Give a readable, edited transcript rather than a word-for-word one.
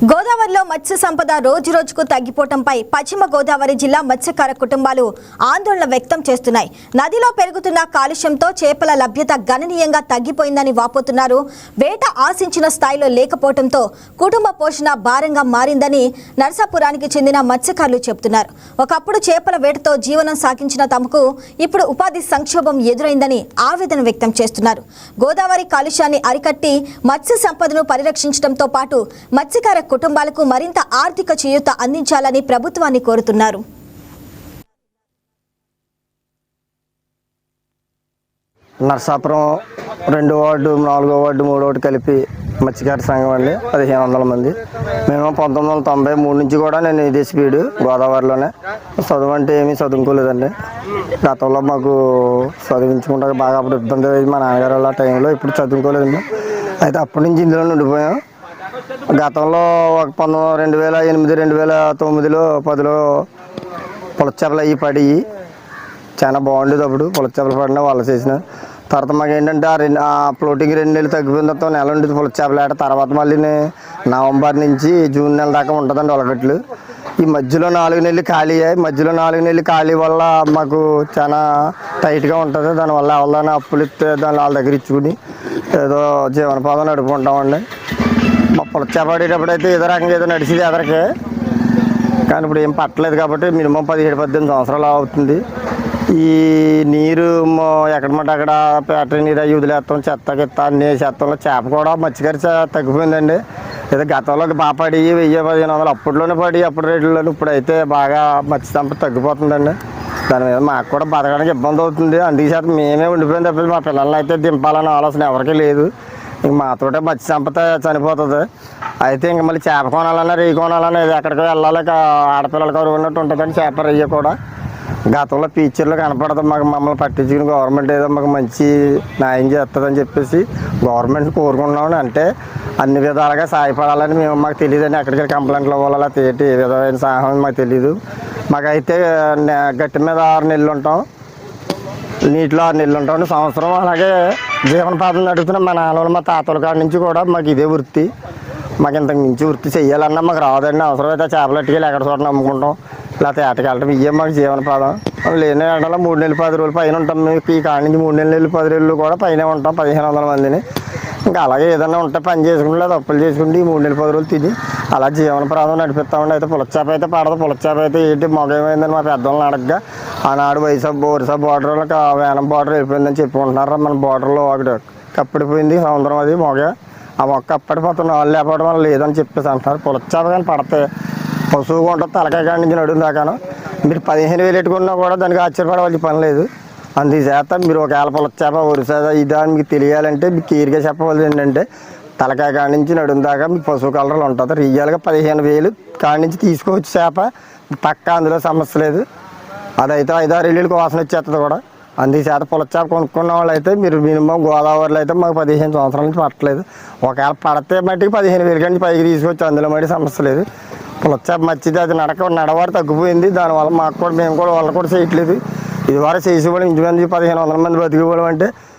గోదావరిలో మత్స్య సంపద రోజు రోజుకు తగ్గిపోవడంపై పశ్చిమ గోదావరి జిల్లా మత్స్యకార కుటుంబాలు ఆందోళన వ్యక్తం చేస్తున్నాయి. నదిలో పెరుగుతున్న కాలుష్యంతో చేపల లభ్యత గణనీయంగా తగ్గిపోయిందని వాపోతున్నారు. వేట ఆశించిన స్థాయిలో లేకపోవడంతో కుటుంబ పోషణ భారంగా మారిందని నరసాపురానికి చెందిన మత్స్యకారులు చెబుతున్నారు. ఒకప్పుడు చేపల వేటతో జీవనం సాగించిన తమకు ఇప్పుడు ఉపాధి సంక్షోభం ఎదురైందని ఆవేదన వ్యక్తం చేస్తున్నారు. గోదావరి కాలుష్యాన్ని అరికట్టి మత్స్య సంపదను పరిరక్షించడంతో పాటు మత్స్యకార కుటుంబాలకు మరింత ఆర్థిక చేయూత అందించాలని ప్రభుత్వాన్ని కోరుతున్నారు. నరసాపురం 2వ వార్డు 4వ వార్డు 3వ వార్డు కలిపి మత్స్యకార సంఘం అండి. 1500 మంది. మేము 1993 నుంచి కూడా నేను ఇదే స్పీడ్ గోదావరిలోనే. చదువు అంటే ఏమీ చదువుకోలేదండి. గతంలో మాకు చదివించుకుంటే బాగా అప్పుడు ఇబ్బంది అయ్యేది మా నాన్నగారు వాళ్ళ టైంలో. ఇప్పుడు చదువుకోలేదండి. అయితే అప్పటి నుంచి ఇందులో ఉండిపోయాం. గతంలో ఒక 2008, 2009లో 10లో పులస చేపలు అవి పడి చాలా బాగుండేది. అప్పుడు పులస చేపలు పడినా వాళ్ళు చేసిన తర్వాత మాకు ఏంటంటే ఆ ఫ్లోటింగ్ 2 నెలలు తగ్గిపోయిన తర్వాత నెల ఉండేది పులస చేపలు ఆట. తర్వాత మళ్ళీ నవంబర్ నుంచి జూన్ నెల దాకా ఉంటుందండి ఒలగట్లు. ఈ మధ్యలో 4 నెలలు ఖాళీ అయ్యాయి. మధ్యలో 4 నెలలు ఖాళీ వల్ల మాకు చాలా టైట్గా ఉంటుంది. దానివల్ల ఎవరైనా అప్పులు ఇస్తే దాన్ని వాళ్ళ దగ్గర ఇచ్చుకుని ఏదో జీవనోపాధి నడుపుకుంటామండి. మా పులస చేప పడేటప్పుడైతే ఏదో రకంగా ఏదో నడిచేది ఎదరికే. కానీ ఇప్పుడు ఏం పట్టలేదు కాబట్టి మినిమం 17-18 సంవత్సరాలు అవుతుంది. ఈ నీరు ఎక్కడమంటే అక్కడ ఫ్యాక్టరీ నీరు అవి వదిలేస్తాం, చెత్త గిత్త అన్ని చెత్తలో చేప కూడా మత్స్యకారి తగ్గిపోయిందండి. ఏదో గతంలో బాగా పడి 1000-1500 అప్పట్లోనే పడి అప్పుడు రేట్లలో. ఇప్పుడైతే బాగా మత్స్య సంపద తగ్గిపోతుందండి. దాని మీద మాకు కూడా బతకడానికి ఇబ్బంది అవుతుంది. అందుకే శాతం మేమే ఉండిపోయింది తప్ప మా పిల్లల్ని అయితే దింపాలన్న ఆలోచన ఎవరికీ లేదు. ఇంక మాతోటే మత్స్య సంపద చనిపోతుంది. అయితే ఇంక మళ్ళీ చేప కొనాలన్నా రెయ్యి కొనాలన్నా ఇది ఎక్కడికో వెళ్ళాలి. ఆడపిల్లలు కరువు ఉన్నట్టు ఉంటుందని చేప రెయ్యి కూడా గతంలో ఫీచర్లు కనపడదు. మమ్మల్ని పట్టించుకుని గవర్నమెంట్ ఏదో మాకు మంచి న్యాయం చేస్తుందని చెప్పేసి గవర్నమెంట్ కోరుకున్నామని. అంటే అన్ని విధాలుగా సహాయపడాలని మాకు తెలియదండి. ఎక్కడికి కంప్లైంట్లు ఇవ్వాలి లేకపోతే ఏ విధమైన సహాయం మాకు తెలియదు. మాకైతే గట్టి మీద 6 నెలలు ఉంటాం, నీటిలో 6 నెలలు ఉంటాం. సంవత్సరం అలాగే జీవనోపాధి నడుపుతున్నాం. మా నాన్నలు మా తాతల కాడి నుంచి కూడా మాకు ఇదే వృత్తి. మాకు ఇంతకు మించి వృత్తి చెయ్యాలన్నా మాకు రాదండి. అవసరమైతే చేపలు ఎట్టుకెళ్ళి ఎక్కడ చోట అమ్ముకుంటాం, లేకపోతే ఏటకెళ్ళటం ఇవే మాకు జీవనోపాధం. లేని ఏడాలో 3 నెలలు 10 రోజులు పైన ఉంటాం. మేము ఈ కాడి నుంచి 3 నెలలు 10 రోజులు కూడా పైన ఉంటాం. 1500 మందిని. ఇంకా అలాగే ఏదైనా ఉంటే పని చేసుకుంటే లేదా అప్పులు చేసుకుంటే ఈ 3 నెలలు 10 రోజులు తిని అలా జీవనోపాధం నడిపిస్తామండి. అయితే పులస చేప అయితే పడదు. పులస చేప అయితే ఏంటి మొగేమైందని మా పెద్దవాళ్ళని అడగగా ఆనాడు ఒరిస్సా బార్డర్ వేనం బార్డర్ వెళ్ళిపోయిందని చెప్పుకుంటున్నారు. మన బార్డర్లో ఒకటి కప్పిడిపోయింది సముద్రం, అది మొగ. ఆ మొక్క అప్పటిపోతున్న వాళ్ళు లేకపోవడం వల్ల లేదని చెప్పేసి అంటున్నారు. పులస చేప కానీ పడితే పశువుగా ఉంటుంది. తలకాయ కాడి నుంచి నడుము దాకాను. మీరు 15,000 పెట్టుకున్నా కూడా దానికి ఆశ్చర్యపడవలసిన పని లేదు. అందుచేత మీరు ఒకవేళ పులస చేప ఒరిస్సా ఇదా అని మీకు తెలియాలంటే మీకు క్లియర్గా చెప్పవలసి ఏంటంటే తలకాయ కాడి నుంచి నడుము దాకా మీకు పశువు కలర్లు ఉంటుంది. రియల్గా 15,000 కాడి నుంచి తీసుకోవచ్చు చేప. పక్క అందులో సమస్య లేదు. అదైతే 5-6 ఇళ్ళు వాసన వచ్చేస్తుంది కూడా. అందుచేత పులస చేప కొనుక్కున్న వాళ్ళు అయితే మీరు మినిమం గోదావరిలో అయితే మాకు 15 సంవత్సరాల నుంచి పట్టలేదు. ఒకవేళ పడితే మట్టికి 15,000 కంటే పైకి తీసుకొచ్చి అందులో మట్టి సమస్య లేదు. పులస చేప మంచిది. అది నడవారు తగ్గిపోయింది. దానివల్ల మాకు కూడా మేము కూడా వాళ్ళు కూడా చేయట్లేదు. ఇది వరకు చేసేవాళ్ళం ఇంచుమించు 1500 మంది బతికేవాళ్ళం. అంటే